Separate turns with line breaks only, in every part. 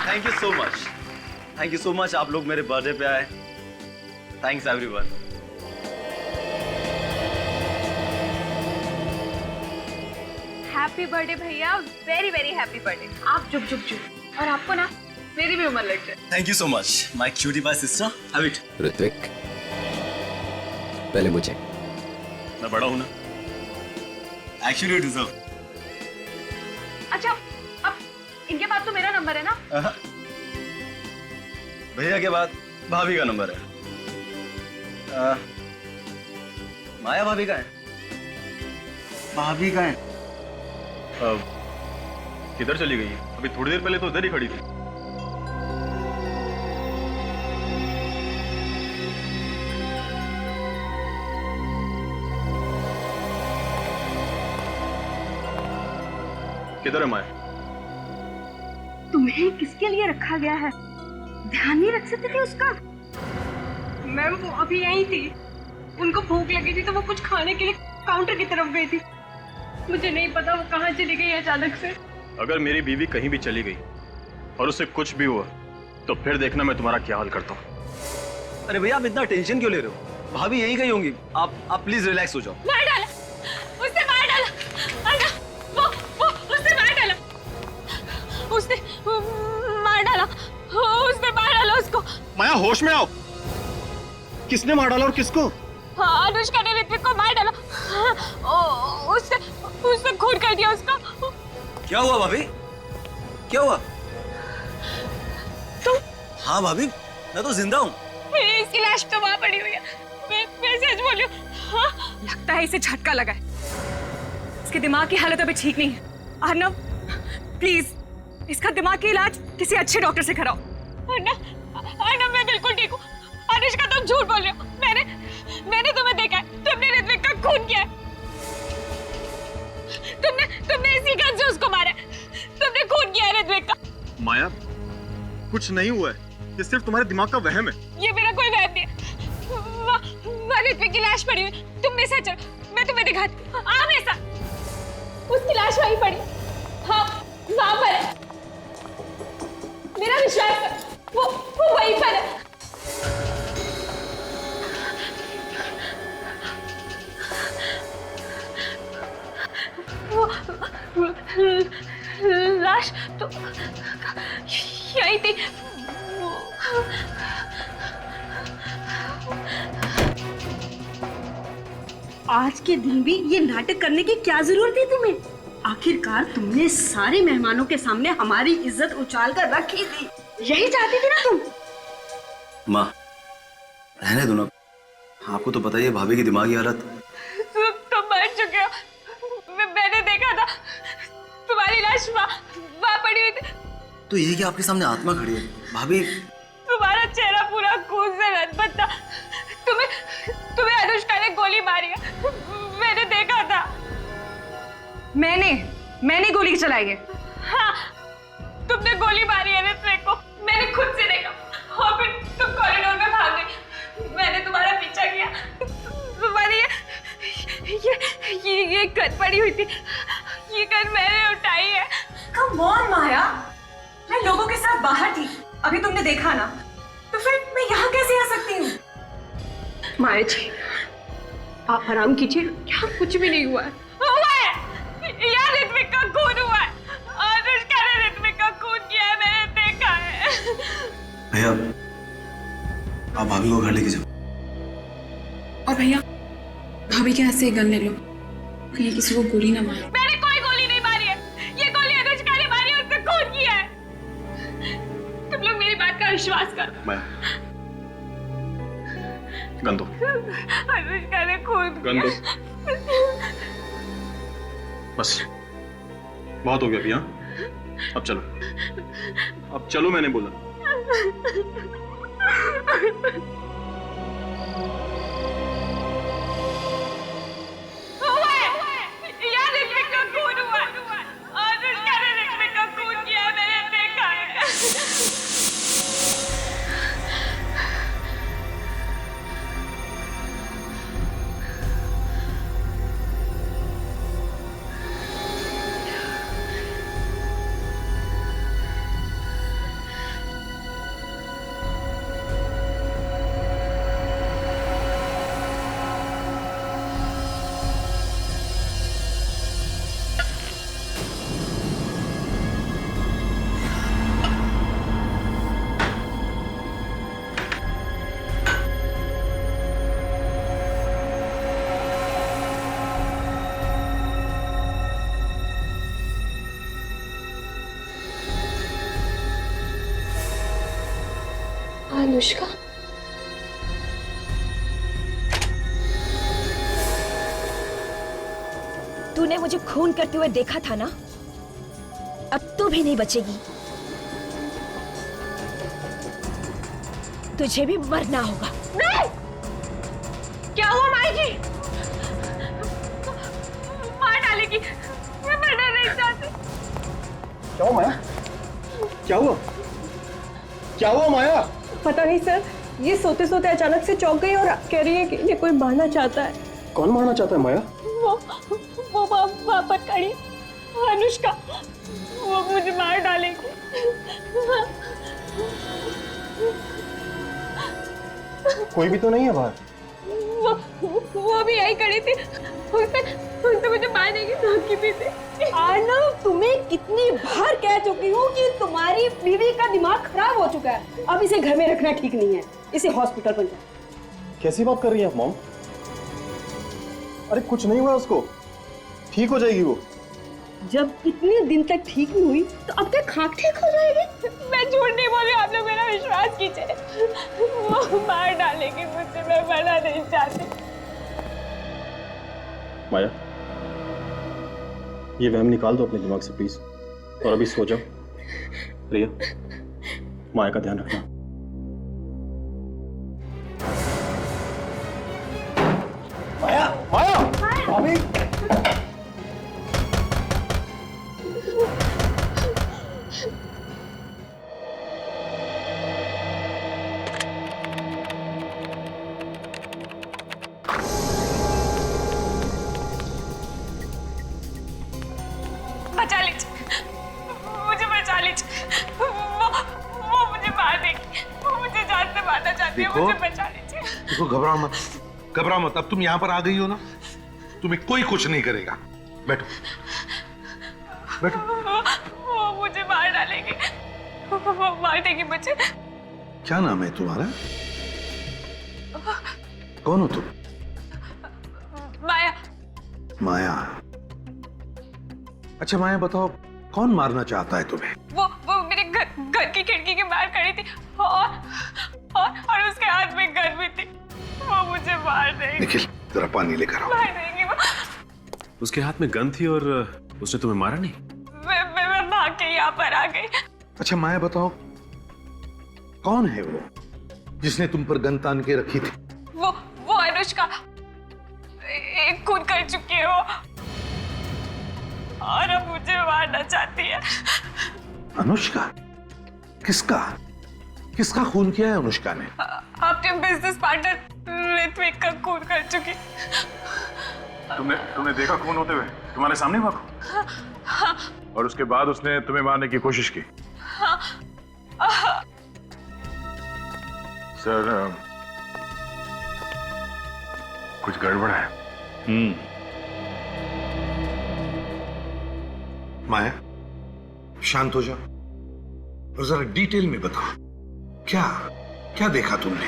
Thank you so much, thank you so much. आप लोग मेरे बर्थडे पे आए। Thanks everyone.
हैप्पी बर्थडे भैया, वेरी वेरी हैप्पी बर्थडे। आप चुप चुप चुप। और आपको ना मेरी भी उम्र लग जाए।
Thank you so much my cutie pie sister. Have it.
Ritvik, पहले मुझे।
मैं बड़ा हूं ना, एक्चुअली यू डिजर्व।
अच्छा, अब इनके पास तो मेरा नंबर है ना?
भैया के बाद भाभी का नंबर है। माया भाभी का है? भाभी का है। किधर चली गई? अभी थोड़ी देर पहले तो उधर ही खड़ी थी। किधर है माया?
तुम्हें किसके लिए रखा गया है? ध्यान नहीं रख सकते थे उसका?
मैम वो अभी यहीं थी, उनको भूख लगी थी तो वो कुछ खाने के लिए काउंटर की तरफ गई थी। मुझे नहीं पता वो कहाँ चली गई अचानक से।
अगर मेरी बीवी कहीं भी चली गई और उसे कुछ भी हुआ तो फिर देखना मैं तुम्हारा क्या हाल करता हूँ। अरे भैया आप इतना टेंशन क्यों ले रहे हो? भाभी यहीं गई होंगी। आप प्लीज रिलैक्स हो जाओ।
मार डाला, उसने मार डाला। अन्ना, वो उसने मार डाला, उसने मार डाला, उसने मार डाला उसको।
माया होश में आओ। किसने मार डाला और किसको?
हाँ, अनुष्का ने ऋत्विक को मार डाला। उसने खून कर दिया उसका।
क्या हुआ भाभी? क्या हुआ?
तुम?
हाँ भाभी, मैं तो जिंदा हूँ।
इसकी लाश तो वहाँ पड़ी हुई है। मैं सच बोल रही हूँ। हाँ?
लगता है इसे झटका लगा है। इसके दिमाग की हालत अभी ठीक नहीं है। अर्नव, प्लीज इसका दिमाग का इलाज किसी अच्छे डॉक्टर से कराओ।
अर्नव, मैं बिल्कुल ठीक हूँ। अनुष्का तुम झूठ बोल रहे हो। मैंने तुम्हें देखा है। तुमने ऋत्विक का खून किया है। तुमने इसी गन से उसको मारा है। तुमने खून किया है ऋत्विक का।
माया, कुछ नहीं हुआ है, ये सिर्फ तुम्हारे दिमाग का वहम है।
ये मेरा कोई वहम नहीं है। वहाँ ऋत्विक की लाश पड़ी हुई। तुम मेरे साथ चलो, मैं तुम्हें दिखाती हूँ। आ मेरे साथ। उसकी लाश वहीं पड़ी। हाँ, वहाँ पर है। मेरा विश्वास कर, वो वहीं पर है। लाश तो यही थी।
आज के दिन भी ये नाटक करने की क्या जरूरत थी तुम्हें? आखिरकार तुमने सारे मेहमानों के सामने हमारी इज्जत उछाल कर रखी थी। यही चाहती थी ना तुम?
माँ, रहने दो ना। आपको तो पता ही है भाभी की दिमागी हालत।
तुम मर चुके हो। मैंने देखा था तुम्हारी लाश वहाँ पड़ी हुई थी।
तो ये कि आपके सामने आत्मा खड़ी है भाभी।
तुम्हारा चेहरा पूरा खून से लथपथ था। तुम्हें अनुष्का ने गोली मारी है। मैंने देखा था।
मैंने गोली चलाई है।
हाँ, तुमने गोली मारी है ऋत्विक को। मैंने खुद से देखा और फिर तुम कॉरिडोर में भाग गई। मैंने तुम्हारा पीछा किया। तुम्हारी ये गन पड़ी हुई थी। ये गन मैंने उठाई है।
कम ऑन माया, मैं लोगों के साथ बाहर थी, अभी तुमने देखा ना, तो फिर मैं यहाँ कैसे आ सकती हूँ?
माया जी, आप आराम कीजिए। यहाँ कुछ भी नहीं हुआ है। हुआ है, यहाँ ऋत्विक का खून हुआ है। अनुष्का ने ऋत्विक का खून किया है। मैंने देखा है।
भैया, आप भाभी को घर लेके जाओ।
और भैया, भाभी के हाथ से एक गन ले लो, ये किसी को गोली ना मारे।
मैंने कोई गोली नहीं मारी है। ये गोली अनुष्का ने मारी है, उसने खून किया है। तुम लोग मेरी बात का विश्वास करो।
मैं गन दो।
अनुष्का ने खून
गन दो। बस बहुत हो गया अभी। हाँ, अब चलो, अब चलो, मैंने बोला।
अनुष्का,
तूने मुझे खून करते हुए देखा था ना, अब तू भी नहीं बचेगी। तुझे भी मरना होगा।
नहीं! क्या हुआ माई जी? मार डालेगी। मैं मरना नहीं चाहती।
क्या हुआ माया? क्या हुआ? क्या हुआ माया?
पता नहीं सर, ये सोते सोते अचानक से चौंक गई और कह रही है कि ये कोई मारना चाहता है।
कौन मारना चाहता है माया?
वो वहाँ पर खड़ी अनुष्का, वो मुझे मार डालेगी।
कोई भी तो नहीं है बाहर।
वो भी यही खड़ी थी, उसने मुझे मार देगी धमकी दी थी।
आर्नव, तुम्हें कितनी बार कह चुकी हूँ कि तुम्हारी बीवी का दिमाग खराब हो चुका है। अब इसे घर में रखना ठीक नहीं है, इसे हॉस्पिटल पर जाओ।
कैसी बात कर रही हैं आप मॉम? अरे कुछ नहीं हुआ उसको, ठीक हो जाएगी वो।
जब इतने दिन तक ठीक नहीं हुई तो अब तक खाक ठीक हो जाएगी।
मैं झूठ नहीं बोल रही, आप लोग मेरा विश्वास कीजिए। वो मार डालेगी मुझे, मैं मरना नहीं चाहती।
माया, ये वहम निकाल दो अपने दिमाग से प्लीज, और अभी सो जाओ। प्रिया, माया का ध्यान रखना।
माया, माया, भाभी।
बचा लीजिए, मुझे बचा लीजिए। वो मुझे मार देगी, वो मुझे जान से मारना चाहती है, मुझे बचा लीजिए।
देखो, घबराओ मत, घबराओ मत। अब तुम यहाँ पर आ गई हो ना, तुम्हें कोई कुछ नहीं करेगा। बैठो, बैठो।
वो मुझे मार डालेगी, वो मार देगी मुझे।
क्या नाम है तुम्हारा? कौन हो तुम?
माया।
माया। अच्छा माया, बताओ कौन मारना चाहता है तुम्हें?
वो मेरे घर की खिड़की के बाहर खड़ी थी और उसके हाथ में गन भी थी। वो मुझे मार देगी।
निखिल, जरा पानी लेकर आओ।
मार देगी वो।
उसके हाथ में गन थी और उसने तुम्हें मारा नहीं?
मैं भाग के यहाँ पर आ गई।
अच्छा माया, बताओ कौन है वो जिसने तुम पर गन तान के रखी थी?
वो अनुष्का, एक खून कर चुकी है वो, और अब मुझे मारना चाहती है।
अनुष्का? किसका किसका खून किया है अनुष्का ने?
अपने बिजनेस पार्टनर ऋत्विक का खून कर चुकी।
तुमने देखा खून होते हुए? तुम्हारे सामने हुआ खून? और उसके बाद उसने तुम्हें मारने की कोशिश की? सर, कुछ गड़बड़ है।
माया, शांत हो जाओ और जरा डिटेल में बताओ, क्या क्या देखा तुमने?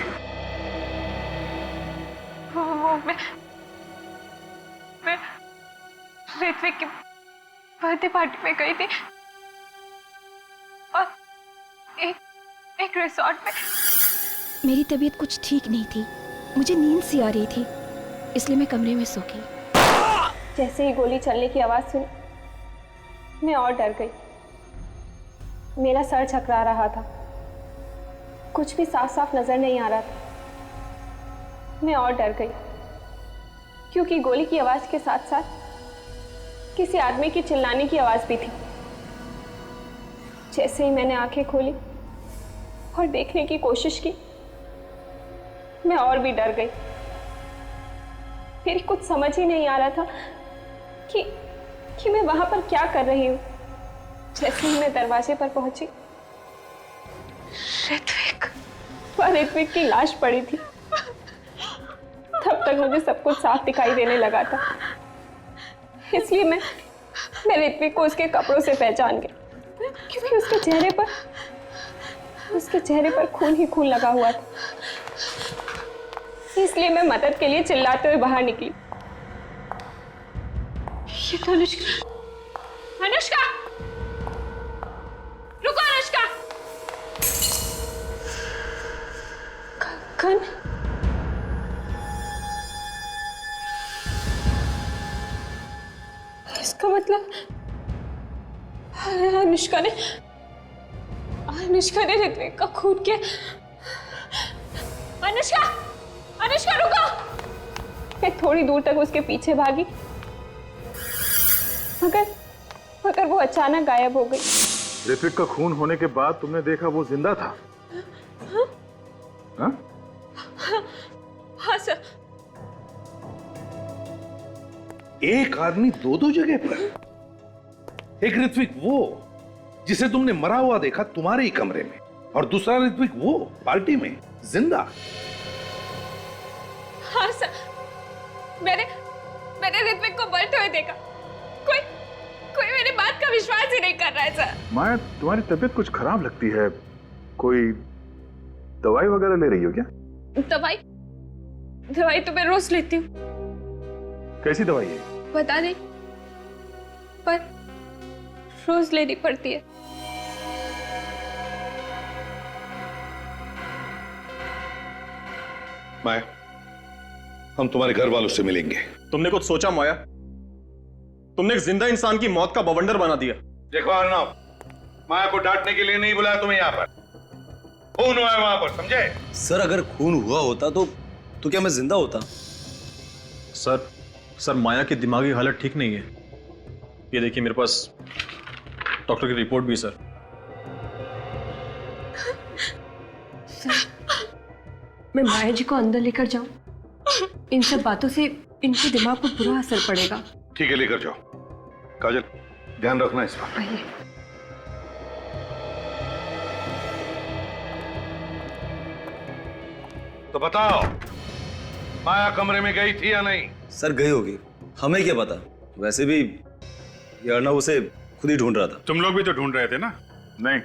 मैं ऋत्विक की बर्थडे पार्टी में गई थी और एक रिसोर्ट में।
मेरी तबीयत कुछ ठीक नहीं थी, मुझे नींद सी आ रही थी, इसलिए मैं कमरे में सो गई।
जैसे ही गोली चलने की आवाज सुनी, मैं और डर गई। मेरा सर झकरा रहा था, कुछ भी साफ साफ नजर नहीं आ रहा था। मैं और डर गई क्योंकि गोली की आवाज के साथ साथ किसी आदमी की चिल्लाने की आवाज भी थी। जैसे ही मैंने आंखें खोली और देखने की कोशिश की, मैं और भी डर गई। फिर कुछ समझ ही नहीं आ रहा था कि मैं वहां पर क्या कर रही हूं। जैसे ही मैं दरवाजे पर पहुंची, ऋत्विक की लाश पड़ी थी। तब तक मुझे सब कुछ साफ दिखाई देने लगा था, इसलिए मैं ऋत्विक को उसके कपड़ों से पहचान गई, क्योंकि उसके चेहरे पर खून ही खून लगा हुआ था। इसलिए मैं मदद के लिए चिल्लाते हुए बाहर निकली। ये तो अनुष्का, अनुष्का, रुको अनुष्का। कन इसका मतलब अनुष्का ने ऋत्विक का खून किया। अनुष्का, अनुष्का रुको। मैं थोड़ी दूर तक उसके पीछे भागी मगर वो अचानक गायब हो गई।
ऋत्विक का खून होने के बाद तुमने देखा वो जिंदा था? हाँ?
हाँ सर।
एक आदमी दो दो जगह पर। एक ऋत्विक वो जिसे तुमने मरा हुआ देखा तुम्हारे ही कमरे में, और दूसरा ऋत्विक वो पार्टी में जिंदा।
हाँ सर, मैंने ऋत्विक को मरते हुए देखा। कोई मेरी बात का विश्वास ही नहीं कर रहा है सर।
माया, तुम्हारी तबीयत कुछ खराब लगती है, कोई दवाई वगैरह ले रही हो क्या?
दवाई तो मैं रोज लेती हूँ।
कैसी दवाई है?
पता नहीं, पर रोज लेनी पड़ती है।
माया, हम तुम्हारे घर वालों से मिलेंगे।
तुमने कुछ सोचा माया? तुमने एक जिंदा इंसान की मौत का बवंडर बना दिया।
देखो अर्णव, माया को डांटने के लिए नहीं बुलाया तुम्हें यहाँ पर। खून हुआ है वहां पर, समझे?
सर अगर खून हुआ होता तो क्या मैं जिंदा होता? सर माया की दिमागी हालत ठीक नहीं है। ये देखिए मेरे पास डॉक्टर की रिपोर्ट भी। सर
मैं माया जी को अंदर लेकर जाऊं? इन सब बातों से इनके दिमाग पर बुरा असर पड़ेगा।
ठीक है, लेकर जाओ। काजल, ध्यान रखना इस पर।
आइए।
तो बताओ, माया कमरे में गई थी या नहीं?
सर गई होगी, हमें क्या पता। वैसे भी ये अर्णव उसे खुद ही ढूंढ रहा था।
तुम लोग भी तो ढूंढ रहे थे ना? नहीं,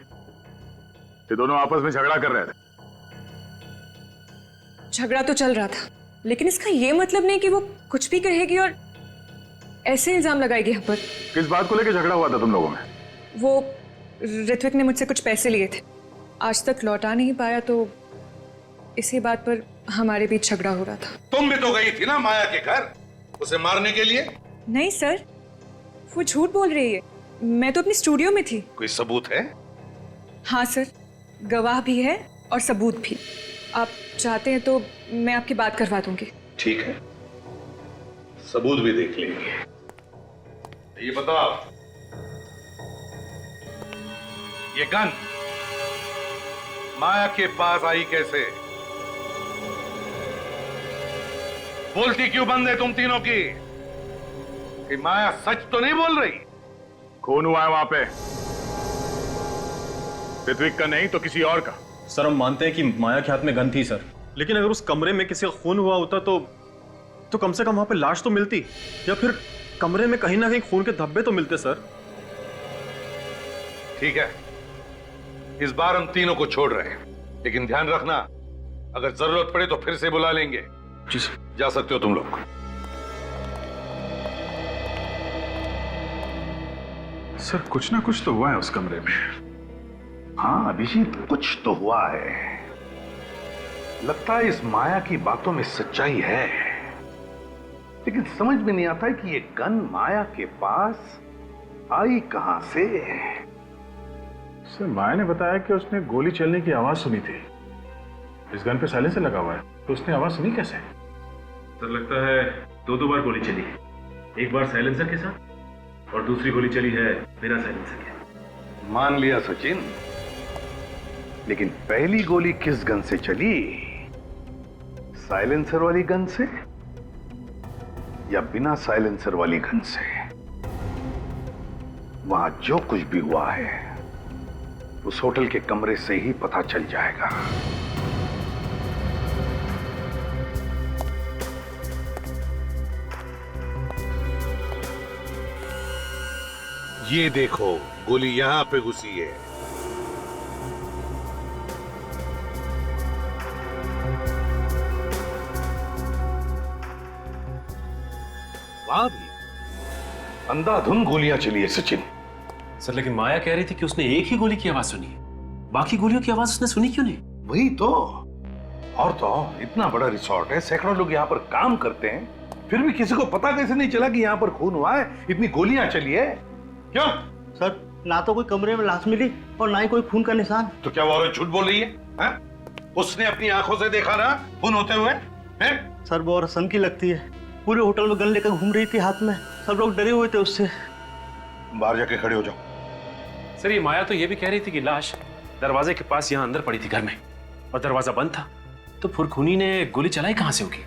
ये दोनों आपस में झगड़ा कर रहे थे।
झगड़ा तो चल रहा था, लेकिन इसका ये मतलब नहीं कि वो कुछ भी कहेगी और ऐसे इल्जाम लगाएगी हम पर।
किस बात को लेकर झगड़ा हुआ था तुम लोगों में?
वो ऋत्विक ने मुझसे कुछ पैसे लिए थे, आज तक लौटा नहीं पाया, तो इसी बात पर हमारे बीच झगड़ा हो रहा था।
तुम भी तो गई थी ना माया के घर उसे मारने के लिए?
नहीं सर, वो झूठ बोल रही है। मैं तो अपनी स्टूडियो में थी।
कोई सबूत है?
हाँ सर, गवाह भी है और सबूत भी। आप चाहते हैं तो मैं आपकी बात करवा दूंगी।
ठीक है, सबूत भी देख लेंगे। ये बताओ, ये गन माया के पास आई कैसे? बोलती क्यों बंद है तुम तीनों की? कि माया सच तो नहीं बोल रही?
खून हुआ है वहां पे, ऋत्विक का नहीं तो किसी और का।
सर हम मानते हैं कि माया के हाथ में गन थी सर, लेकिन अगर उस कमरे में किसी का खून हुआ होता तो कम से कम वहां पे लाश तो मिलती, या फिर कमरे में कहीं ना कहीं खून के धब्बे तो मिलते सर।
ठीक है, इस बार हम तीनों को छोड़ रहे हैं, लेकिन ध्यान रखना अगर जरूरत पड़े तो फिर से बुला लेंगे।
जी सर।
जा सकते हो तुम लोग।
सर कुछ ना कुछ तो हुआ है उस कमरे में।
हाँ अभिजीत, कुछ तो हुआ है। लगता है इस माया की बातों में सच्चाई है, लेकिन समझ में नहीं आता है कि ये गन माया के पास आई कहां से।
सर माया ने बताया कि उसने गोली चलने की आवाज सुनी थी। इस गन पे साइलेंसर लगा हुआ है, तो उसने आवाज सुनी कैसे?
सर लगता है दो बार गोली चली है, एक बार साइलेंसर के साथ और दूसरी गोली चली है बिना साइलेंसर के।
मान लिया सचिन, लेकिन पहली गोली किस गन से चली? साइलेंसर वाली गन से या बिना साइलेंसर वाली गन से? वहां जो कुछ भी हुआ है उस होटल के कमरे से ही पता चल जाएगा। ये देखो, गोली यहां पे घुसी है। वहां भी अंधाधुंध गोलियां चली है सचिन।
सर लेकिन माया कह रही थी कि उसने एक ही गोली की आवाज सुनी है, बाकी गोलियों की आवाज उसने सुनी क्यों नहीं?
वही तो, और तो और इतना बड़ा रिसोर्ट है, सैकड़ों लोग यहाँ पर काम करते हैं, फिर भी किसी को पता कैसे नहीं चला कि यहाँ पर खून हुआ है, इतनी गोलियां चली है? क्यों
सर, ना तो कोई कमरे में लाश मिली और ना ही कोई खून का निशान।
तो क्या वो औरत झूठ बोल रही है, हा? उसने अपनी आंखों से देखा ना खून होते हुए?
सर वो औरत सन की लगती है, पूरे होटल में गन लेकर घूम रही थी हाथ में, सब लोग डरे हुए थे उससे।
बाहर जाके खड़े हो जाओ।
सर ये माया तो ये भी कह रही थी कि लाश दरवाजे के पास यहाँ अंदर पड़ी थी घर में, और दरवाजा बंद था, तो फुरखुनी ने गोली चलाई कहां से होगी?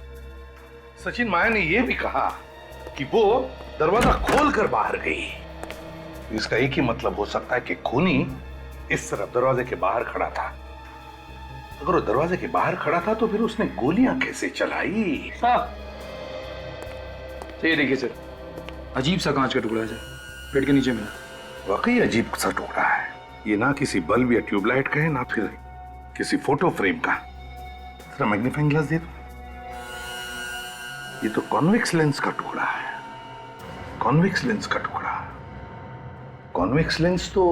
सचिन, माया ने यह भी कहा कि वो दरवाजा खोलकर बाहर गई। इसका एक ही मतलब हो सकता है कि खूनी इस तरफ दरवाजे के बाहर खड़ा था। अगर वो दरवाजे के बाहर खड़ा था तो फिर उसने गोलियां कैसे चलाई?
ये देखिए सर, अजीब सा कांच का टुकड़ा है सर, पेट के नीचे मिला।
वाकई अजीब सा टुकड़ा है ये, ना किसी बल्ब या ट्यूबलाइट का है, ना फिर किसी फोटो फ्रेम का। जरा मैग्नीफाइंग ग्लास दे दो। ये तो कॉन्वेक्स लेंस का टुकड़ा है, कॉन्वेक्स लेंस का टुकड़ा। कॉन्वेक्स लेंस तो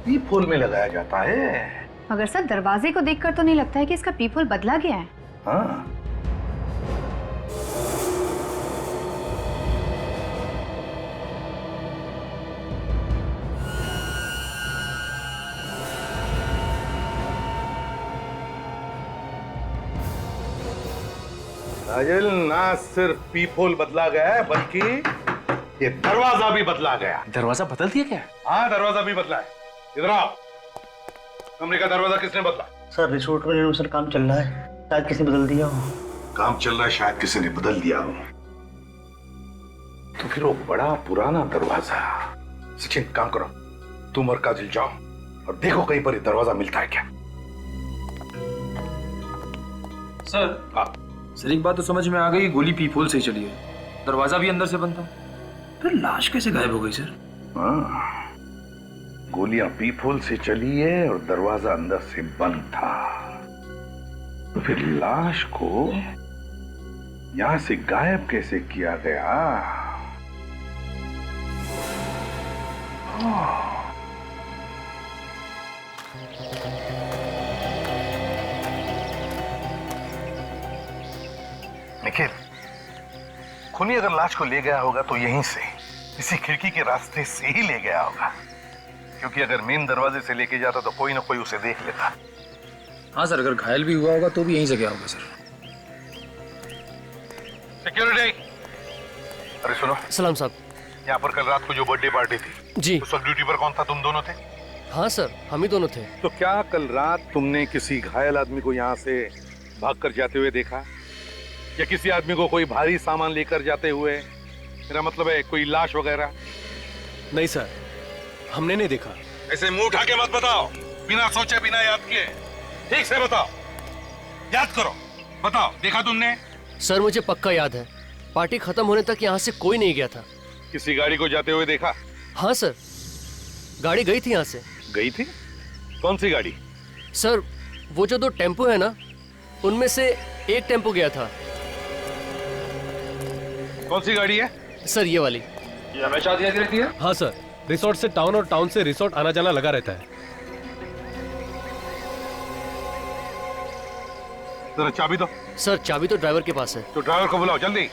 पीप होल में लगाया जाता है।
मगर सर दरवाजे को देखकर तो नहीं लगता है कि इसका पीप होल बदला गया है।
हाँ, राजल, ना सिर्फ पीप होल बदला गया है बल्कि ये दरवाजा भी बदला गया।
दरवाजा बदल दिया क्या?
हाँ, दरवाजा भी बदला है। इधर आओ। कमरे का दरवाजा किसने बदला?
सर रिसोर्ट में रेनोवेशन काम चल रहा है, शायद किसी ने बदल दिया हो।
काम चल रहा है, शायद किसी ने बदल दिया हो। तो फिर वो बड़ा पुराना दरवाजा। सचिन, काम करो, तुम और काजल जाओ और देखो कहीं पर ये दरवाजा मिलता है क्या।
सर,
हाँ
सर एक बात तो समझ में आ गई, गोली पीपोल से ही चली है, दरवाजा भी अंदर से बंद था, फिर लाश कैसे गायब हो गई सर?
हाँ, गोलियां पीप होल से चली है और दरवाजा अंदर से बंद था, तो फिर लाश को यहां से गायब कैसे किया गया? निखिल, खूनी अगर लाश को ले गया होगा तो यहीं से, इसी खिड़की के रास्ते से ही ले गया होगा, क्योंकि अगर मेन दरवाजे से लेके जाता तो कोई ना कोई उसे देख लेता।
हाँ सर, अगर घायल भी हुआ होगा तो भी यहीं से गया होगा सर।
सिक्योरिटी, अरे सुनो।
सलाम साहब।
यहाँ पर कल रात को जो बर्थडे पार्टी थी,
जी,
उस वक्त ड्यूटी पर कौन था? तुम दोनों थे?
हाँ सर, हम ही दोनों थे।
तो क्या कल रात तुमने किसी घायल आदमी को यहाँ से भागकर जाते हुए देखा, या किसी आदमी को कोई भारी सामान लेकर जाते हुए? मेरा मतलब है कोई लाश वगैरह?
नहीं सर, हमने नहीं देखा।
ऐसे मुंह उठा के मत बताओ, बिना सोचे बिना याद किए। ठीक से बताओ, याद करो, बताओ, देखा तुमने?
सर मुझे पक्का याद है, पार्टी खत्म होने तक यहाँ से कोई नहीं गया था।
किसी गाड़ी को जाते हुए देखा?
हाँ सर, गाड़ी गई थी यहाँ से।
गई थी? कौन सी गाड़ी?
सर वो जो 2 टेम्पो है ना, उनमें से एक टेम्पो गया था।
कौन सी गाड़ी है?
सर ये वाली।
ये हमेशा आती रहती है?
हाँ सर, रिसोर्ट से टाउन और टाउन से रिसोर्ट आना जाना लगा रहता है।
जरा चाबी दो।
सर चाबी तो ड्राइवर के पास है।
तो ड्राइवर को बुलाओ जल्दी।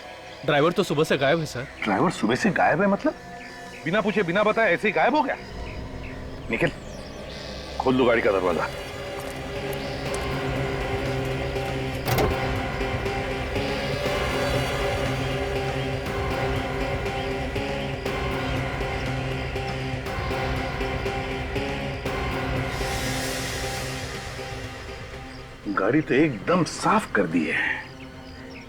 ड्राइवर तो सुबह से गायब है सर।
ड्राइवर सुबह से गायब है मतलब? बिना पूछे बिना बताए ऐसे ही गायब हो गया? निखिल, खोल दो गाड़ी का दरवाजा। गाड़ी तो एकदम साफ कर दी है।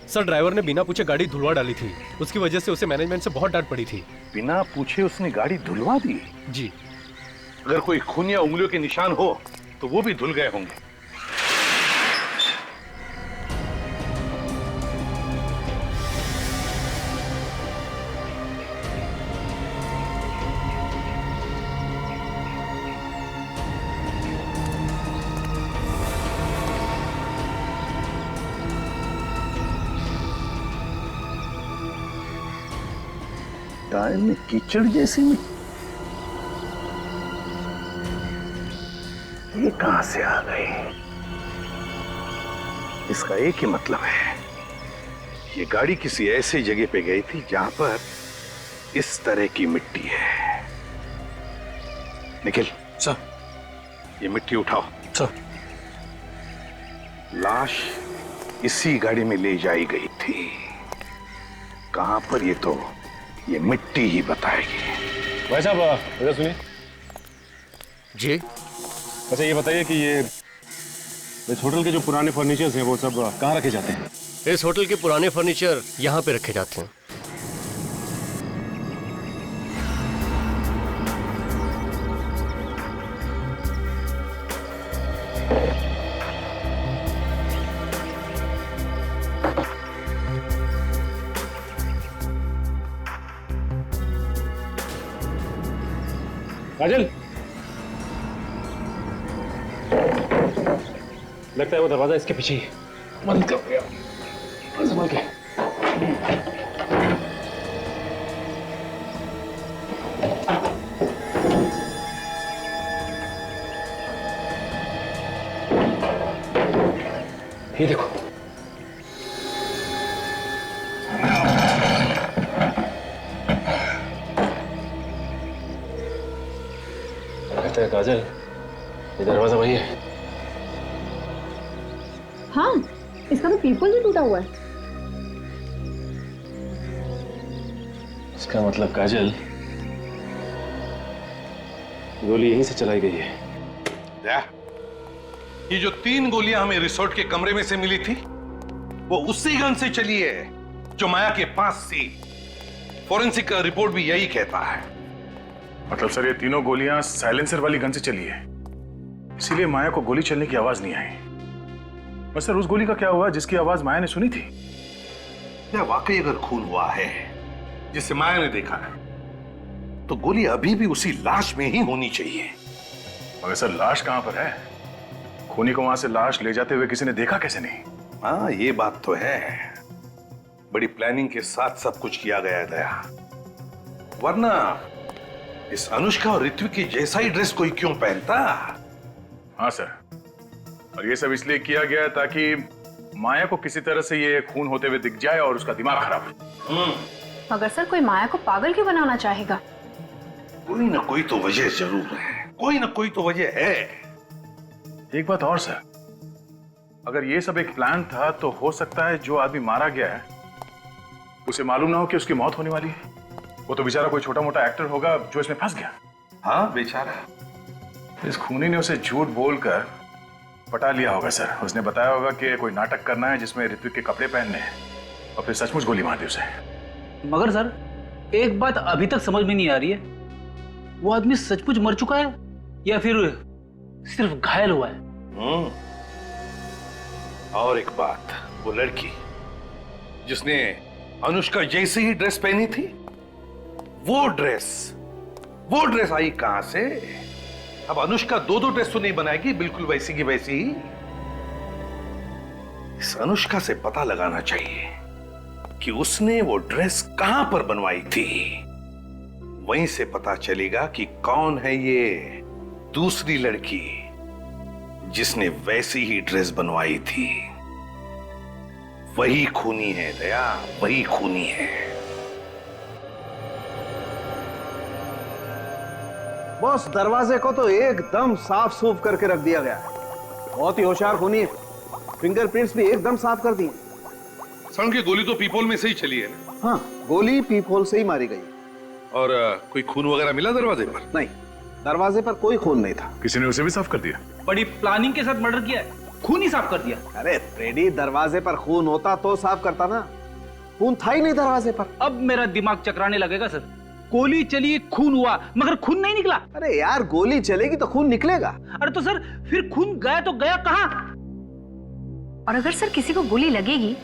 सर ड्राइवर ने बिना पूछे गाड़ी धुलवा डाली थी, उसकी वजह से उसे मैनेजमेंट से बहुत डांट पड़ी थी।
बिना पूछे उसने गाड़ी धुलवा दी?
जी।
अगर कोई खून या उंगलियों के निशान हो तो वो भी धुल गए होंगे। टायर में कीचड़ जैसी ये कहां से आ गई? इसका एक ही मतलब है, ये गाड़ी किसी ऐसी जगह पे गई थी जहां पर इस तरह की मिट्टी है। निखिल
सर,
ये मिट्टी उठाओ।
सर,
लाश इसी गाड़ी में ले जाई गई थी। कहां पर, ये तो ये मिट्टी ही बताएगी।
भाई साहब इधर सुनिए
जी।
अच्छा ये बताइए कि ये इस होटल के जो पुराने फर्नीचर्स हैं वो सब कहाँ रखे जाते हैं?
इस होटल के पुराने फर्नीचर यहाँ पे रखे जाते हैं।
काजल, लगता है वो दरवाजा इसके पीछे ही है। बंद कर दिया, संभल के। ये देखो, लगता है काजल ये दरवाजा वही है।
हाँ, इसका तो पीपल भी टूटा हुआ है।
इसका मतलब काजल गोली यहीं से चलाई गई है।
ये जो 3 गोलियां हमें रिसोर्ट के कमरे में से मिली थी वो उसी गन से चली है जो माया के पास थी। फॉरेंसिक का रिपोर्ट भी यही कहता है।
मतलब सर ये तीनों गोलियां साइलेंसर वाली गन से चली है, इसीलिए माया को गोली चलने की आवाज नहीं आई। बस सर उस गोली का क्या हुआ जिसकी आवाज माया ने सुनी थी?
क्या वाकई अगर खून हुआ है जिसे माया ने देखा है तो गोली अभी भी उसी लाश में ही होनी चाहिए।
मगर सर लाश कहां पर है? खूनी को वहां से लाश ले जाते हुए किसी ने देखा कैसे नहीं?
हाँ ये बात तो है, बड़ी प्लानिंग के साथ सब कुछ किया गया है दया, वरना इस अनुष्का और ऋत्विक की जैसा ही ड्रेस कोई क्यों पहनता?
हाँ सर, और ये सब इसलिए किया गया ताकि माया को किसी तरह से ये खून होते हुए दिख जाए और उसका दिमाग खराब हो।
मगर सर कोई माया को पागल क्यों बनाना चाहेगा?
कोई ना कोई तो वजह जरूर है, कोई ना कोई तो वजह है।
एक बात और सर, अगर ये सब एक प्लान था तो हो सकता है जो आदमी मारा गया है उसे मालूम ना हो कि उसकी मौत होने वाली है। वो तो बेचारा कोई छोटा मोटा एक्टर होगा जो इसमें फंस गया।
हाँ बेचारा।
इस खूनी ने उसे झूठ बोलकर पटा लिया होगा सर। उसने बताया होगा कि कोई नाटक करना है जिसमें ऋत्विक के कपड़े पहनने हैं और फिर सचमुच गोली मार दी उसे।
मगर सर एक बात अभी तक समझ में नहीं आ रही है, वो आदमी सचमुच मर चुका है या फिर सिर्फ घायल हुआ है?
और एक बात, वो लड़की जिसने अनुष्का जैसी ही ड्रेस पहनी थी, वो ड्रेस आई कहां से? अब अनुष्का 2 ड्रेस तो नहीं बनाएगी बिल्कुल वैसी की वैसी ही। इस अनुष्का से पता लगाना चाहिए कि उसने वो ड्रेस कहां पर बनवाई थी। वहीं से पता चलेगा कि कौन है ये दूसरी लड़की जिसने वैसी ही ड्रेस बनवाई थी। वही खूनी है दया, वही खूनी है।
बॉस दरवाजे को तो एकदम साफ सूफ करके रख दिया गया है। बहुत ही होशियार खूनी है, फिंगरप्रिंट्स भी एकदम साफ कर दिए।
सर की गोली तो पीपोल में से ही चली है ना?
हाँ, गोली पीपोल से ही मारी गई।
और कोई खून वगैरह मिला दरवाजे पर?
नहीं, दरवाजे पर कोई खून नहीं था।
किसी ने उसे भी साफ कर दिया?
बड़ी प्लानिंग के साथ मर्डर किया है, खून ही साफ कर दिया।
अरे रेडी, दरवाजे पर खून होता तो साफ करता ना, खून था ही नहीं दरवाजे पर।
अब मेरा दिमाग चकराने लगेगा सर। गोली चली, खून हुआ, मगर खून नहीं निकला।
अरे यार गोली चलेगी तो खून निकलेगा।
अरे तो सर फिर खून गया तो गया कहाँ?
और अगर सर किसी को गोली लगेगी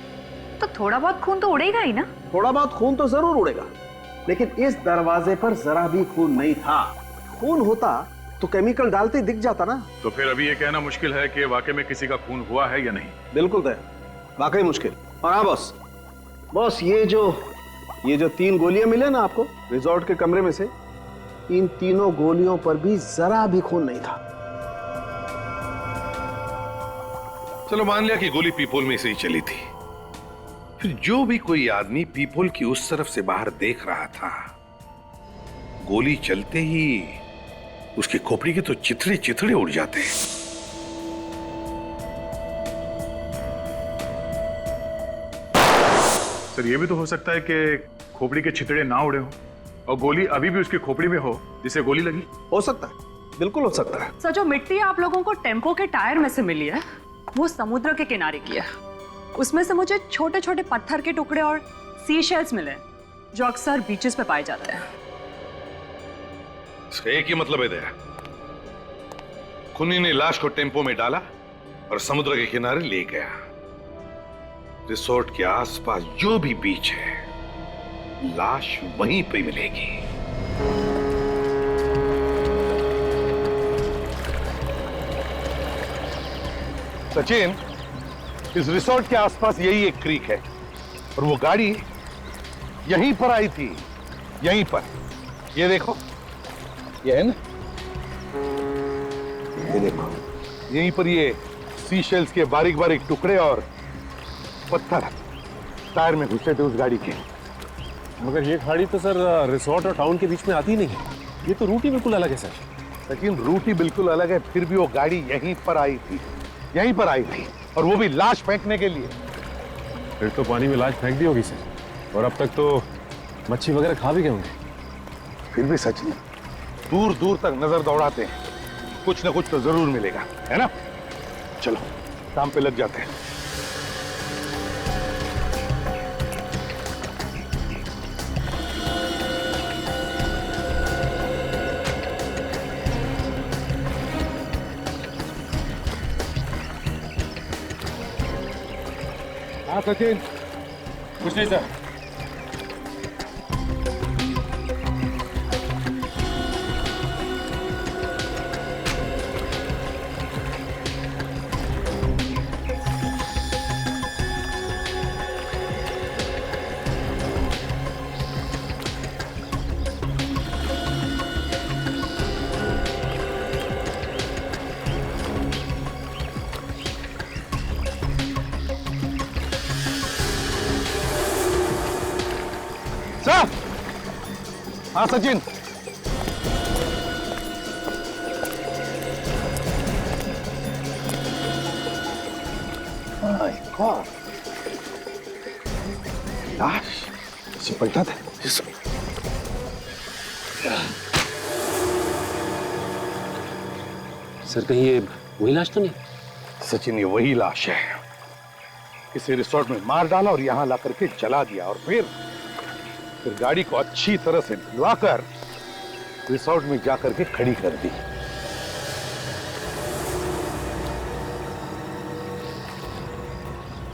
तो थोड़ा बहुत खून तो उड़ेगा ही ना।
थोड़ा बहुत खून तो जरूर उड़ेगा, लेकिन इस दरवाजे पर जरा भी खून नहीं था। खून होता तो केमिकल डालते दिख जाता ना।
तो फिर अभी ये कहना मुश्किल है कि वाकई में किसी का खून हुआ है या नहीं।
बिल्कुल तय, वाकई मुश्किल। और हाँ बॉस ये जो 3 गोलियां मिले ना आपको रिजॉर्ट के कमरे में से, इन तीनों गोलियों पर भी जरा भी खून नहीं था।
चलो मान लिया कि गोली पीपोल में से ही चली थी, फिर जो भी कोई आदमी पीपोल की उस तरफ से बाहर देख रहा था, गोली चलते ही उसकी खोपड़ी के तो चिथड़े चिथड़े उड़ जाते हैं।
सर ये भी तो हो सकता है कि खोपड़ी के छितड़े ना उड़े हो और गोली अभी भी उसकी खोपड़ी में हो जिसे गोली लगी।
हो सकता है, बिल्कुल हो सकता है।
सर जो मिट्टी आप लोगों को टेम्पो के टायर में से मिली है वो समुद्र के किनारे की है। उसमें से मुझे छोटे छोटे पत्थर के टुकड़े और सी शेल्स मिले जो अक्सर बीचेस पे पाए जाते हैं।
इसका एक ही मतलब है दया, खूनी ने लाश को टेम्पो में डाला और समुद्र के किनारे ले गया। रिसोर्ट के आसपास जो भी बीच है, लाश वहीं पे मिलेगी। सचिन, इस रिसोर्ट के आसपास यही एक क्रीक है और वो गाड़ी यहीं पर आई थी, यहीं पर। ये देखो, ये है ना, ये देखो, यहीं पर ये सी शेल्स के बारीक बारीक टुकड़े और पत्थर टायर में घुसे थे उस गाड़ी के।
मगर ये गाड़ी तो सर रिसोर्ट और टाउन के बीच में आती नहीं है, ये तो रूट ही बिल्कुल अलग है सर।
लेकिन रूट ही बिल्कुल अलग है, फिर भी वो गाड़ी यहीं पर आई थी, यहीं पर आई थी, और वो भी लाश फेंकने के लिए।
फिर तो पानी में लाश फेंक दी होगी सर, और अब तक तो मच्छी वगैरह खा भी गए होंगे।
फिर भी सच नहीं, दूर दूर तक नजर दौड़ाते हैं, कुछ ना कुछ तो जरूर मिलेगा, है ना? चलो काम पे लग जाते हैं। हाँ सचिन,
कुछ नहीं सर।
सर, हाँ सचिन, लाश इसे पलटा था।
सर कहीं ये वही लाश तो नहीं?
सचिन ये वही लाश है, इसे रिसोर्ट में मार डाला और यहां ला करके जला दिया और फिर गाड़ी को अच्छी तरह से धुलाकर रिसोर्ट में जाकर के खड़ी कर दी।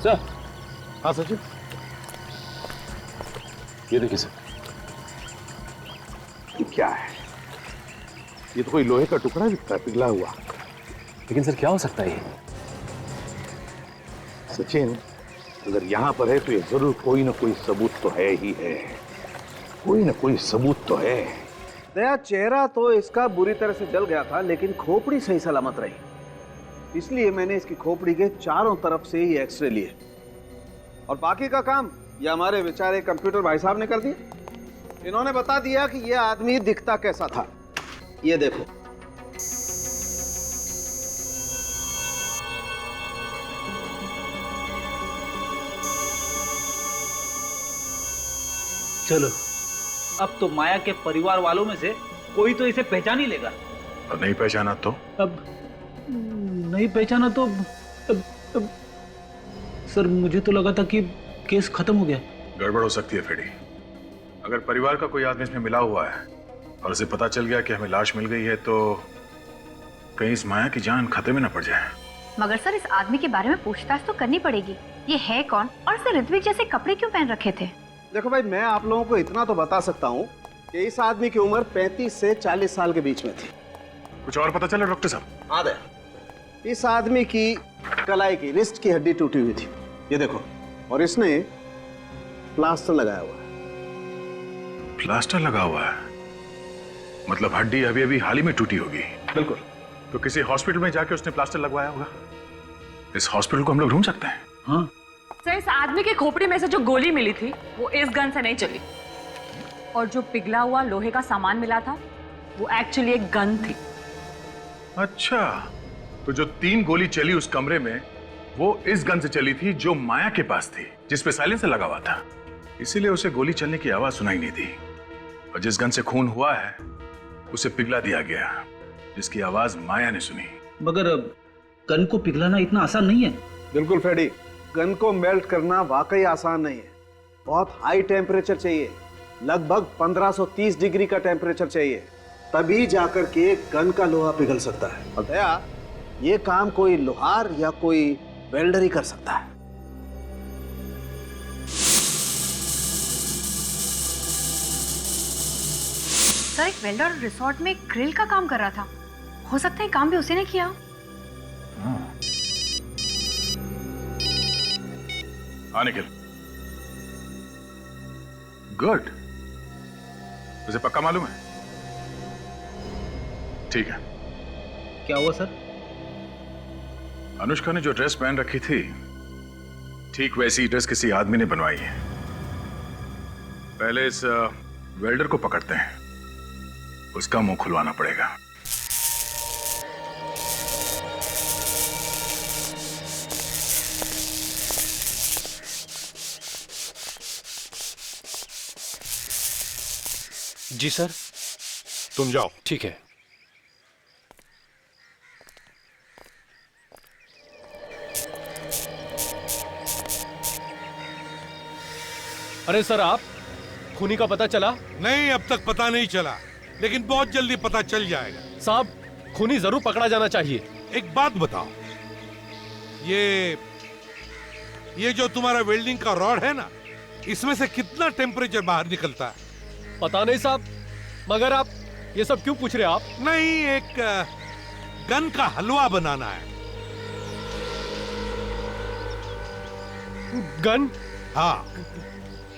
सर।
हाँ सचिन,
ये देखिए सर।
ये क्या है? ये तो कोई लोहे का टुकड़ा दिखता है, पिघला हुआ।
लेकिन सर क्या हो सकता है ये?
सचिन, अगर यहां पर है तो ये जरूर कोई ना कोई सबूत तो है ही है, कोई ना कोई सबूत तो है।
दया, चेहरा तो इसका बुरी तरह से जल गया था, लेकिन खोपड़ी सही सलामत रही, इसलिए मैंने इसकी खोपड़ी के चारों तरफ से ही एक्सरे लिए, और बाकी का काम ये हमारे बेचारे कंप्यूटर भाई साहब ने कर दिया। इन्होंने बता दिया कि ये आदमी दिखता कैसा था। ये देखो,
चलो, अब तो माया के परिवार वालों में से कोई तो इसे पहचान ही लेगा।
और नहीं पहचाना तो?
अब नहीं पहचाना तो अब सर मुझे तो लगा था कि केस खत्म हो गया।
गड़बड़ हो सकती है फेडी। अगर परिवार का कोई आदमी इसमें मिला हुआ है और उसे पता चल गया कि हमें लाश मिल गई है तो कहीं इस माया की जान खतरे में न पड़ जाए।
मगर सर इस आदमी के बारे में पूछताछ तो करनी पड़ेगी। ये है कौन और इसे ऋत्विक जैसे कपड़े क्यों पहन रखे थे?
देखो भाई, मैं आप लोगों को इतना तो बता सकता हूँ कि इस आदमी की उम्र 35 से 40 साल के बीच में थी।
कुछ और पता चला डॉक्टर साहब?
हाँ दया, इस आदमी की कलाई की रिस्ट की हड्डी टूटी हुई थी, ये देखो, और इसने प्लास्टर लगाया हुआ है।
प्लास्टर लगा हुआ है? मतलब हड्डी अभी अभी हाल ही में टूटी होगी।
बिल्कुल।
तो किसी हॉस्पिटल में जाके उसने प्लास्टर लगवाया होगा। इस हॉस्पिटल को हम लोग ढूंढ सकते हैं।
हाँ
सर, इस आदमी की खोपड़ी में से जो गोली मिली थी वो इस गन से नहीं चली, और जो पिघला हुआ लोहे का सामान मिला था वो एक्चुअली एक गन थी।
अच्छा, तो जो 3 गोली चली उस कमरे में वो इस गन से चली थी जो माया के पास थी, जिसपे साइलेंसर लगा हुआ था। इसीलिए उसे गोली चलने की आवाज सुनाई नहीं दी। और जिस गन से खून हुआ है उसे पिघला दिया गया, जिसकी आवाज माया ने सुनी।
मगर गन को पिघलाना इतना आसान नहीं है।
बिल्कुल फ्रेडी, गन को मेल्ट करना वाकई आसान नहीं है। बहुत हाई टेम्परेचर चाहिए, लगभग 1530 डिग्री का टेम्परेचर चाहिए, तभी जाकर के गन का लोहा पिघल सकता है। और दया, ये काम कोई लोहार या कोई वेल्डर ही कर सकता है।
सर, एक वेल्डर रिसोर्ट में ग्रिल का काम कर रहा था, हो सकता है काम भी उसी ने किया।
हाँ निखिल, गुड। तुझे पक्का मालूम है? ठीक है।
क्या हुआ सर?
अनुष्का ने जो ड्रेस पहन रखी थी, ठीक वैसी ड्रेस किसी आदमी ने बनवाई है। पहले इस वेल्डर को पकड़ते हैं, उसका मुंह खुलवाना पड़ेगा।
जी सर।
तुम जाओ।
ठीक है। अरे सर, आप खूनी का पता चला?
नहीं, अब तक पता नहीं चला, लेकिन बहुत जल्दी पता चल जाएगा।
साहब, खूनी जरूर पकड़ा जाना चाहिए।
एक बात बताओ, ये जो तुम्हारा वेल्डिंग का रॉड है ना, इसमें से कितना टेम्परेचर बाहर निकलता है?
पता नहीं साहब, मगर आप ये सब क्यों पूछ रहे हैं आप?
नहीं, एक गन का हलवा बनाना है।
गन?
हाँ।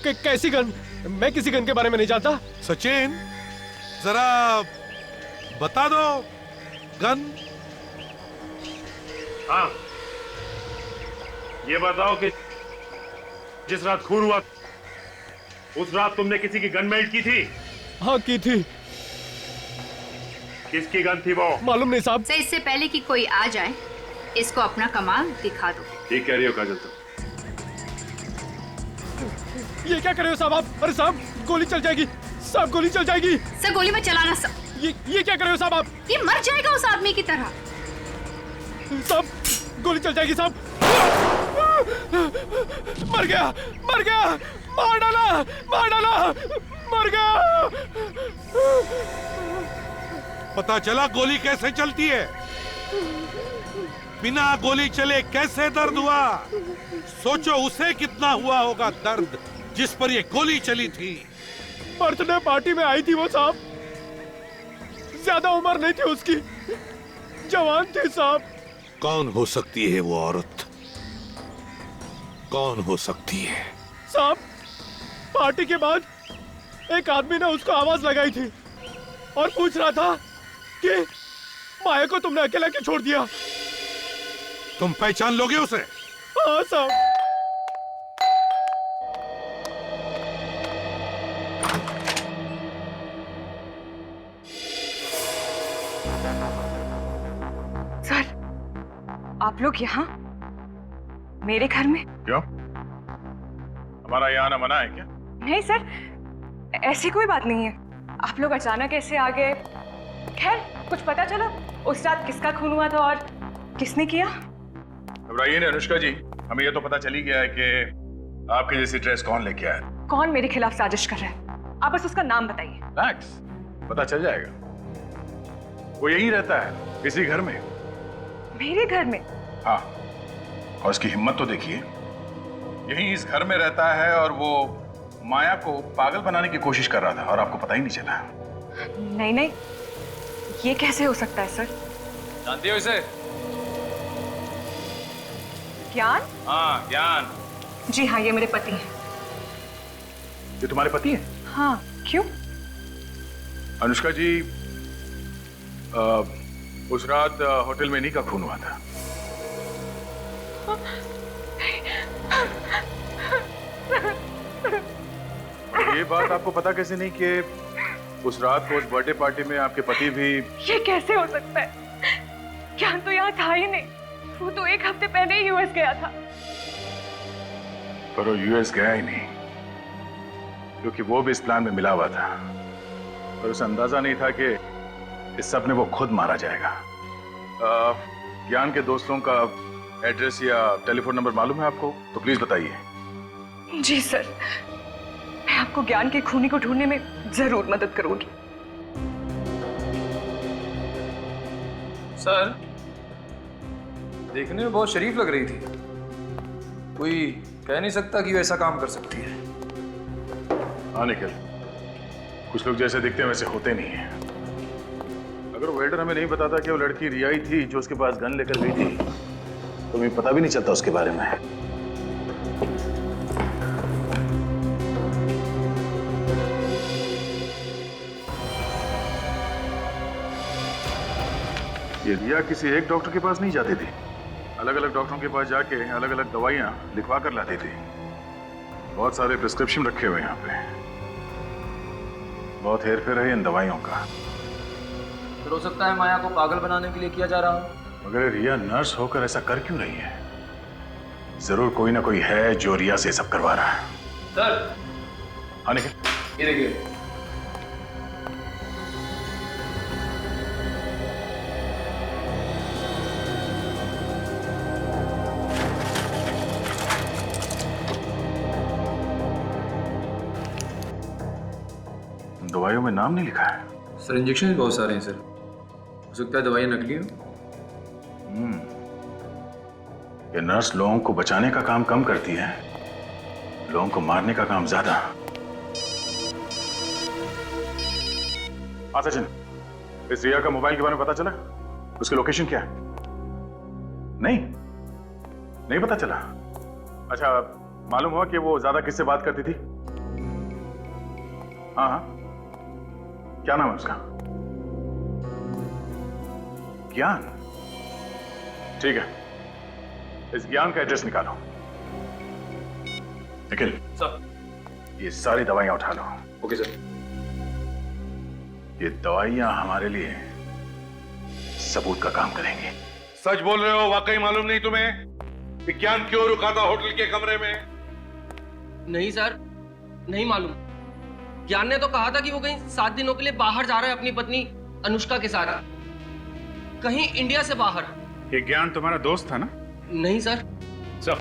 कैसी गन? मैं किसी गन के बारे में नहीं जानता।
सचिन, जरा बता दो, गन।
हाँ, ये बताओ कि जिस रात खून हुआ उस रात तुमने किसी की गन मेल्ट की थी?
हाँ, की थी।
किसकी गन थी वो?
मालूम नहीं साहब।
सर, इससे पहले कि कोई आ जाए, इसको अपना कमाल दिखा दो।
ठीक कह रही हो काजल तुम।
ये क्या कर रहे हो साहब आप? अरे साहब, गोली चल जाएगी साहब, गोली चल जाएगी।
सर, गोली मत चलाना सर।
ये क्या कर रहे हो साहब आप?
ये मर जाएगा उस आदमी की तरह।
साहब, गोली चल जाएगी साहब। मर गया, मर गया, मार डाला, मार डाला, मर गया।
पता चला गोली कैसे चलती है? बिना गोली चले कैसे दर्द हुआ? सोचो उसे कितना हुआ होगा दर्द जिस पर ये गोली चली थी।
बर्थडे पार्टी में आई थी वो साहब, ज्यादा उम्र नहीं थी उसकी, जवान थी साहब।
कौन हो सकती है वो औरत? कौन हो सकती है?
साहब, पार्टी के बाद एक आदमी ने उसको आवाज लगाई थी और पूछ रहा था कि माया को तुमने अकेला क्यों छोड़ दिया?
तुम पहचान लोगे उसे?
हाँ साहब।
सर, आप लोग यहाँ मेरे घर में?
क्यों? हमारा यहाँ आना मना है क्या?
नहीं सर, ऐसी कोई बात नहीं है। आप लोग अचानक ऐसे आ गए। खैर, कुछ पता चला उस रात किसका खून हुआ था और किसने किया?
घबराइए नहीं अनुष्का जी, हमें यह तो पता चल ही गया है कि आपके जैसी ड्रेस कौन लेके आया।
कौन मेरे खिलाफ साजिश कर रहा है? आप बस उसका नाम बताइए।
मैक्स, पता चल जाएगा। वो यहीं रहता है, इसी घर में।
मेरे घर में?
हाँ, और उसकी हिम्मत तो देखिए, यहीं इस घर में रहता है और वो माया को पागल बनाने की कोशिश कर रहा था और आपको पता ही नहीं चला।
नहीं नहीं, ये कैसे हो सकता है सर?
जानती हो इसे?
ज्ञान?
हाँ, ज्ञान।
जी हाँ, ये मेरे पति हैं।
ये तुम्हारे पति हैं?
हाँ, क्यों?
अनुष्का जी, उस रात होटल में इन्हीं का खून हुआ था। ये बात आपको पता कैसे नहीं कि उस रात को उस बर्थडे पार्टी में आपके पति भी?
ये कैसे हो सकता है? ज्ञान तो यहाँ था ही नहीं, वो तो 1 हफ्ते पहले ही यूएस गया था।
पर वो यूएस गया ही नहीं, क्योंकि वो भी इस प्लान में मिला हुआ था। पर उसे अंदाजा नहीं था कि इस सब में वो खुद मारा जाएगा। ज्ञान के दोस्तों का एड्रेस या टेलीफोन नंबर मालूम है आपको? तो प्लीज बताइए।
जी सर, मैं आपको ज्ञान के खूनी को ढूंढने में जरूर मदद करूंगी।
सर, देखने में बहुत शरीफ लग रही थी, कोई कह नहीं सकता कि वो ऐसा काम कर सकती है।
हाँ निखिल, कुछ लोग जैसे दिखते हैं वैसे होते नहीं हैं। अगर वेल्डर हमें नहीं बताता कि वो लड़की रिया ही थी जो उसके पास गन लेकर गई थी, तो हमें पता भी नहीं चलता उसके बारे में। ये रिया किसी एक डॉक्टर के पास नहीं जाती थी, अलग अलग डॉक्टरों के पास जाके अलग अलग दवाइयां लिखवा कर लाती थी। बहुत सारे प्रिस्क्रिप्शन रखे हुए यहाँ पे, बहुत हेरफेर है इन दवाइयों का।
फिर हो सकता है माया को पागल बनाने के लिए किया जा रहा हो।
मगर रिया नर्स होकर ऐसा कर क्यों रही है? जरूर कोई ना कोई है जो रिया से सब करवा रहा है।
सर,
हाँ निखिल,
ये देखिए।
दवाइयों में नाम नहीं लिखा है।
सर, इंजेक्शन बहुत सारे हैं सर, हो सकता है दवाइयाँ नकली हो।
ये नर्स लोगों को बचाने का काम कम करती है, लोगों को मारने का काम ज्यादा। हाँ सचिन, इस रिया का मोबाइल के बारे में पता चला? उसकी लोकेशन क्या है? नहीं पता चला। अच्छा, मालूम हुआ कि वो ज्यादा किससे बात करती थी? हाँ, क्या नाम है उसका? ज्ञान। ठीक है, इस ज्ञान का एड्रेस निकालो। निखिल
सर,
ये सारी दवाइयां उठा लो।
Okay sir.
ये दवाइयां हमारे लिए सबूत का काम करेंगी।
सच बोल रहे हो? वाकई मालूम नहीं तुम्हें विज्ञान क्यों रुका था होटल के कमरे में?
नहीं सर, नहीं मालूम। ज्ञान ने तो कहा था कि वो कहीं 7 दिनों के लिए बाहर जा रहा है अपनी पत्नी अनुष्का के साथ, कहीं इंडिया से बाहर।
ये ज्ञान तुम्हारा दोस्त था ना?
नहीं सर।
सर,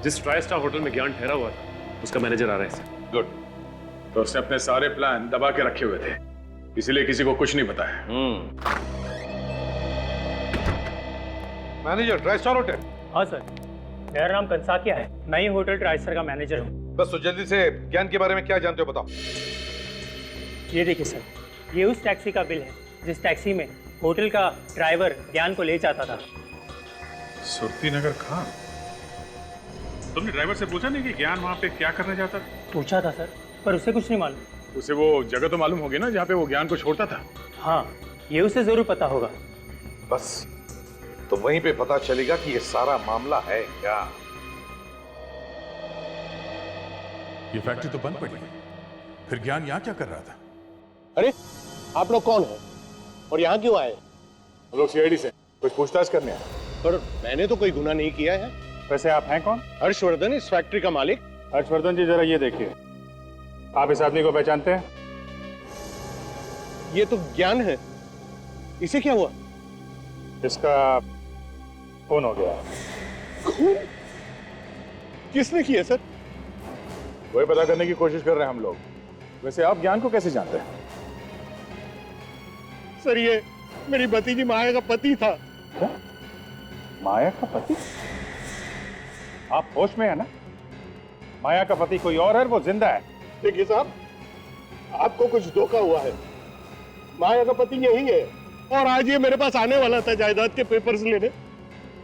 जिस ट्राई स्टार होटल में ज्ञान ठहरा हुआ था उसका मैनेजर आ रहा है सर।
गुड। तो उसने अपने सारे प्लान दबा के रखे हुए थे, इसीलिए किसी को कुछ नहीं बताया।
Manager try star hotel?
हाँ सर, मेरा नाम कंसाकिया है, मैं ही होटल ट्राई स्टार का मैनेजर हूँ।
बस तो जल्दी से ज्ञान के बारे में क्या जानते हो बताओ।
ये देखिए सर, ये उस टैक्सी का बिल है जिस टैक्सी में होटल का ड्राइवर ज्ञान को ले जाता था।
सुरती नगर खान? तुमने ड्राइवर से पूछा नहीं कि ज्ञान वहाँ पे क्या करने जाता था?
पूछा था सर, पर उसे कुछ नहीं मालूम।
उसे वो जगह तो मालूम होगी ना जहाँ पे वो ज्ञान को छोड़ता था?
हाँ, ये उसे जरूर पता होगा।
बस तो वहीं पे पता चलेगा कि ये सारा मामला है क्या।
ये फैक्ट्री तो बंद पड़ी, फिर ज्ञान यहाँ क्या कर रहा था?
अरे आप लोग कौन हैं और यहाँ क्यों आए?
हम लोग सीआईडी से कुछ पूछताछ करने आए।
पर मैंने तो कोई गुनाह नहीं किया है।
वैसे आप हैं कौन?
हर्षवर्धन, इस फैक्ट्री का मालिक।
हर्षवर्धन जी, जरा ये देखिए, आप इस आदमी को पहचानते हैं?
ये तो ज्ञान है, इसे क्या हुआ?
इसका खून हो गया।
खून? किसने किया सर?
वही पता करने की कोशिश कर रहे हैं हम लोग। वैसे आप ज्ञान को कैसे जानते हैं?
सर, ये मेरी भतीजी माया का पति था।
क्या? माया का पति? आप होश में है ना? माया का पति कोई और है, वो जिंदा है।
देखिए साहब, आपको कुछ धोखा हुआ है। माया का पति यही है और आज ये मेरे पास आने वाला था जायदाद के पेपर्स लेने।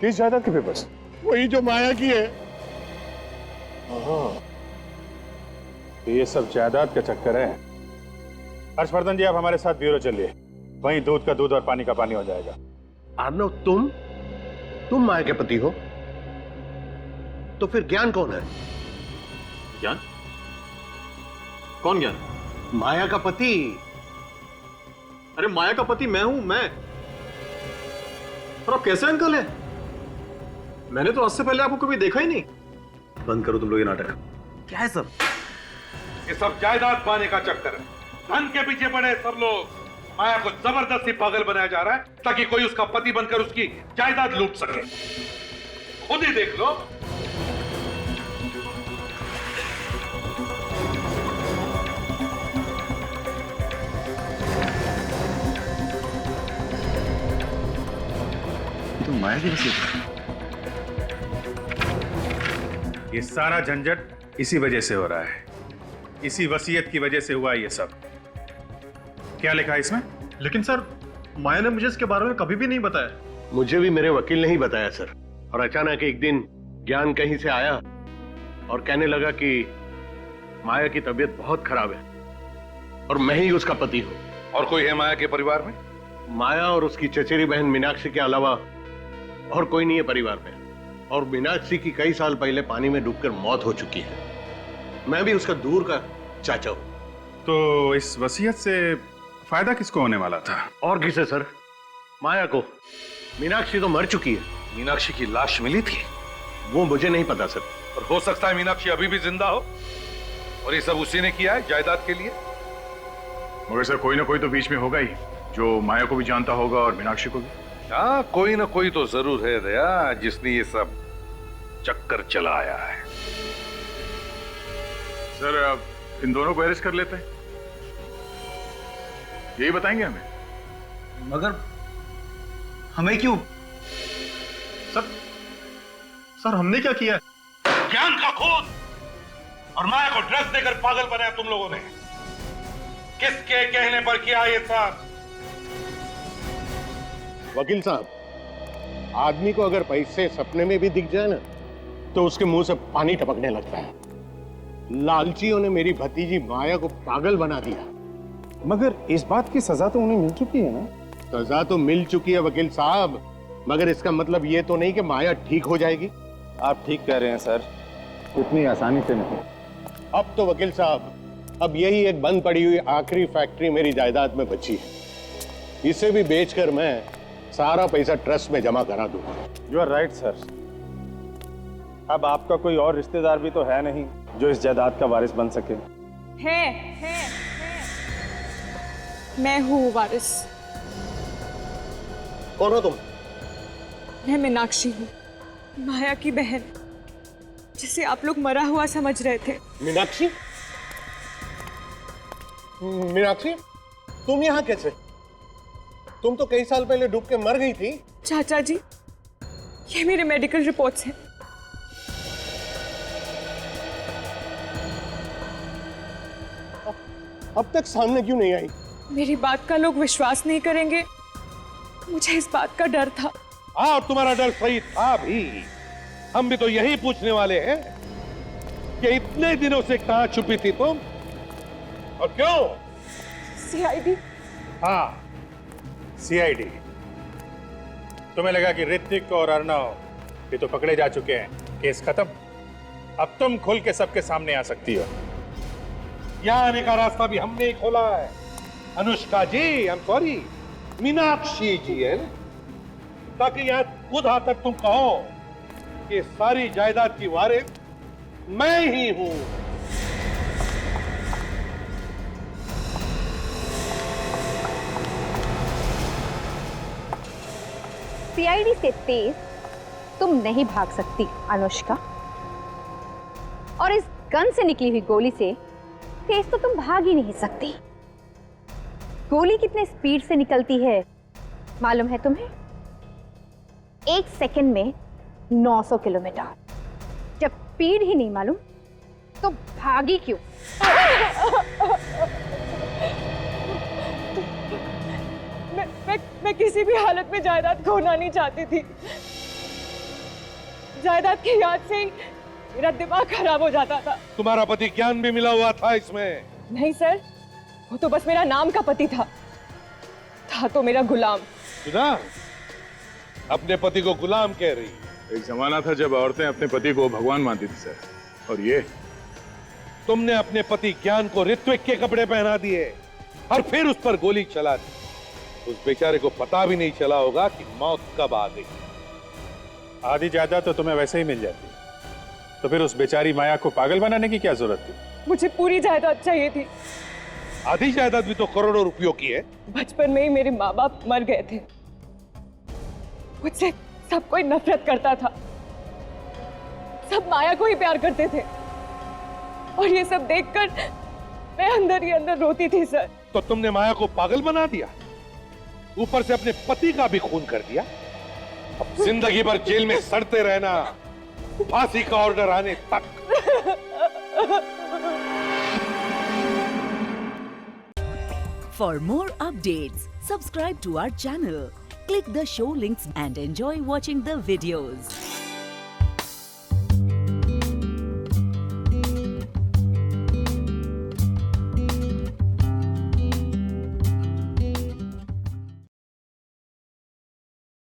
किस जायदाद के पेपर्स?
वही जो माया की है।
तो ये सब जायदाद का चक्कर है। हर्षवर्धन जी, आप हमारे साथ ब्यूरो चलिए, वहीं दूध का दूध और पानी का पानी हो जाएगा।
आर्नव, तुम माया के पति हो? तो फिर ज्ञान कौन है?
ज्ञान? कौन ज्ञान?
माया का पति।
अरे माया का पति मैं हूं, मैं। और आप कैसे अंकल है? मैंने तो आज से पहले आपको कभी देखा ही नहीं। बंद करो तुम लोग ये नाटक।
क्या है सब?
ये सब जायदाद पाने का चक्कर है। धन के पीछे पड़े सब लोग। माया को जबरदस्ती पागल बनाया जा रहा है ताकि कोई उसका पति बनकर उसकी जायदाद लूट सके। खुद ही देख लो।
तो माया की वसीयत। ये सारा झंझट इसी वजह से हो रहा है। इसी वसीयत की वजह से हुआ ये सब। क्या लिखा है इसमें?
लेकिन सर, माया ने मुझे इसके बारे में कभी भी नहीं बताया।
मुझे भी मेरे वकील ने ही बताया सर। और अचानक एक दिन ज्ञान कहीं से आया और कहने लगा कि माया की तबीयत बहुत खराब है और मैं ही उसका पति हूं।
और कोई है माया के परिवार में?
माया और उसकी चचेरी बहन मीनाक्षी के अलावा और कोई नहीं है परिवार में। और मीनाक्षी की कई साल पहले पानी में डूबकर मौत हो चुकी है। मैं भी उसका दूर का चाचा हूं।
तो इस वसीयत से फायदा किसको होने वाला था?
और किसे सर? माया को। मीनाक्षी तो मर चुकी है।
मीनाक्षी की लाश मिली थी?
वो मुझे नहीं पता सर।
और हो सकता है मीनाक्षी अभी भी जिंदा हो और ये सब उसी ने किया है जायदाद के लिए।
मगर सर कोई ना कोई तो बीच में होगा ही जो माया को भी जानता होगा और मीनाक्षी को भी।
हाँ, कोई ना कोई तो जरूर है दया जिसने ये सब चक्कर चलाया है।
सर अब इन दोनों को अरेस्ट कर लेते हैं, यही बताएंगे हमें।
मगर हमें क्यों?
सर हमने क्या किया?
ज्ञान का खून और माया को ड्रग्स देकर पागल बनाया तुम लोगों ने। किसके कहने पर किया ये सब?
वकील साहब, आदमी को अगर पैसे सपने में भी दिख जाए ना तो उसके मुंह से पानी टपकने लगता है। लालचियों ने मेरी भतीजी माया को पागल बना दिया।
मगर इस बात की सजा तो उन्हें मिल चुकी है ना?
सजा तो मिल चुकी है वकील साहब, मगर इसका मतलब ये तो नहीं कि माया ठीक हो जाएगी।
आप ठीक कह रहे हैं सर, इतनी आसानी से नहीं।
अब तो वकील साहब, अब यही एक बंद पड़ी हुई आखिरी फैक्ट्री मेरी जायदाद में बची है। इसे भी बेचकर मैं सारा पैसा ट्रस्ट में जमा करा दूंगा।
You are right sir. अब आपका कोई और रिश्तेदार भी तो है नहीं जो इस जायदाद का वारिस बन सके।
है। मैं हूँ वारिस।
कौन हो तुम?
मैं मीनाक्षी हूँ, माया की बहन, जिसे आप लोग मरा हुआ समझ रहे थे।
मीनाक्षी? मीनाक्षी, तुम यहाँ कैसे? तुम तो कई साल पहले डूब के मर गई थी।
चाचा जी, ये मेरे मेडिकल रिपोर्ट्स हैं।
अब तक सामने क्यों नहीं आई?
मेरी बात का लोग विश्वास नहीं करेंगे, मुझे इस बात का डर था।
हाँ, तुम्हारा डर सही था भी। हम भी तो यही पूछने वाले हैं कि इतने दिनों से कहां छुपी थी तुम और क्यों?
सीआईडी।
हाँ, सीआईडी। तुम्हें लगा कि ऋतिक और अर्णव ये तो पकड़े जा चुके हैं, केस खत्म। अब तुम खुल के सबके सामने आ सकती हो।
यहाँ आने का रास्ता भी हमने ही खोला है। अनुष्का जी, आई एम सॉरी, मीनाक्षी जी है, ताकि यहाँ खुद आकर तुम कहो कि सारी जायदाद की वारिस मैं ही हूं।
सीआईडी से तेज तुम नहीं भाग सकती अनुष्का, और इस गन से निकली हुई गोली से तेज तो तुम भाग ही नहीं सकती। गोली कितने स्पीड से निकलती है मालूम है तुम्हें? 1 सेकंड में 900 किलोमीटर। जब स्पीड ही नहीं मालूम तो भागी क्यों?
मैं किसी भी हालत में जायदाद खोना नहीं चाहती थी। जायदाद की याद से ही मेरा दिमाग खराब हो जाता था।
तुम्हारा पति ज्ञान भी मिला हुआ था इसमें?
नहीं सर, वो तो बस मेरा नाम का पति था तो मेरा गुलाम।
सुना, अपने पति को गुलाम कह रही।
एक जमाना था जब औरतें अपने पति को भगवान मानती थी सर, और ये
तुमने अपने पति ज्ञान को ऋत्विक के कपड़े पहना दिए और फिर उस पर गोली चला दी। उस बेचारे को पता भी नहीं चला होगा कि मौत कब आ गई।
आधी जायदाद तो तुम्हें वैसे ही मिल जाती, तो फिर उस बेचारी माया को पागल बनाने की क्या जरूरत थी?
मुझे पूरी जायदाद चाहिए थी।
आधी जायदाद भी तो करोड़ों रुपयों की है।
बचपन में ही मेरे माँ बाप मर गए थे। मुझसे सब कोई नफरत करता था, सब माया को ही प्यार करते थे, और ये सब देखकर मैं अंदर ही अंदर रोती थी सर।
तो तुमने माया को पागल बना दिया, ऊपर से अपने पति का भी खून कर दिया। अब जिंदगी भर जेल में सड़ते रहना, फांसी का ऑर्डर आने तक।
For more updates, subscribe to our channel, click the show links and enjoy watching the videos.